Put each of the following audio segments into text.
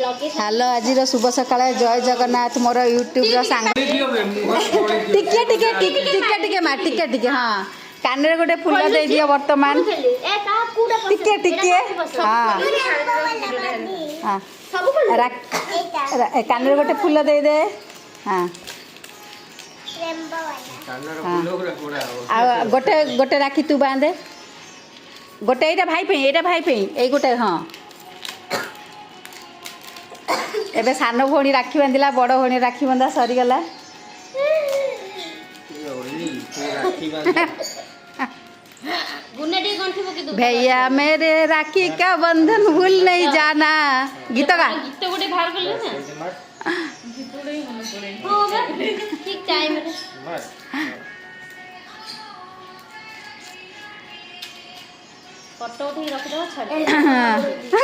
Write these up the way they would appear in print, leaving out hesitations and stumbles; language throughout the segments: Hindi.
हेलो आज शुभ सकाळ जय जगन्नाथ मोर यूट्यूब सांग टिके टिके टिके टिके मार टिके टिके हाँ कान रे गोटे फूल दे दियो वर्तमान टिके टिके हाँ हाँ कान रे गोटे फूल दे दे हाँ गोटे गोटे राखी तू बांधे गोटे एटा भाई पे ए गोटे हाँ एबे सान भौणी राखी बांधिला बड़ भौणी राखी बंधा सरीगला भैया मेरे राखी का बंधन भूल नहीं जाना गीत गा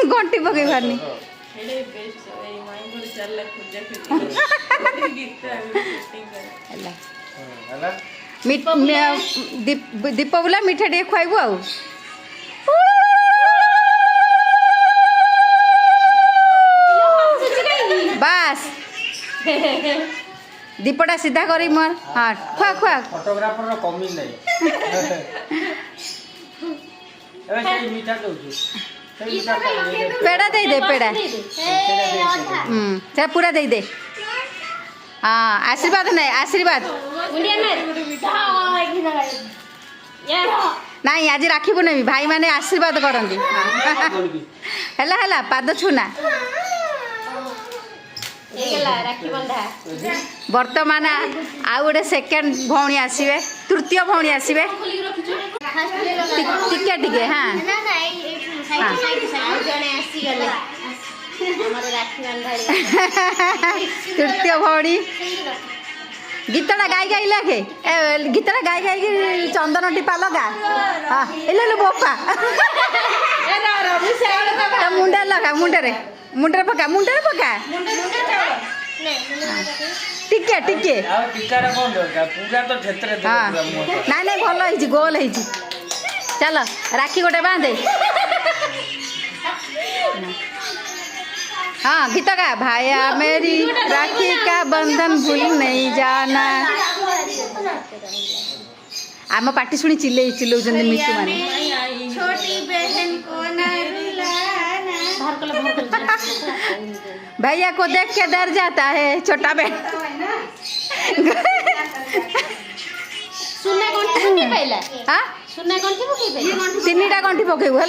घंटी पकई पारनी दीप बोला मिठा टे खुआबू आ बस दीपटा सीधा करी मोर हाँ खुआ खुआ फोटोग्राफर कमी नहीं पेड़ा दे दे पेड़ा चल पूरा दे दे हाँ आशीर्वाद नहीं आशीर्वाद नहीं आज राखी नहीं भाई माने आशीर्वाद करती है पाद छूना वर्तमान आउ गोटे सेकेंड भौणी आसवे तृतीय भौणी आसवे टिके टिके हाँ तृतीय भौणी गीतटा गाई गाई लगे गीतटा गाई गाई चंदन टीपा लगा हाँ इले बोपा मुंडे लगा मुंडे मुंडे पका टिके टिके हाँ नाई नाई भल है गोल है चल राखी गोटे बांधे हाँ गीत गा भाया मेरी राखी का बंधन भूल नहीं जाना आम पार्टी शुणी चिल्लौ मिट्टू माने छोटी बहन को भैया को देख के डर जाता है छोटा बहन तीन टा गंठी पकेबू है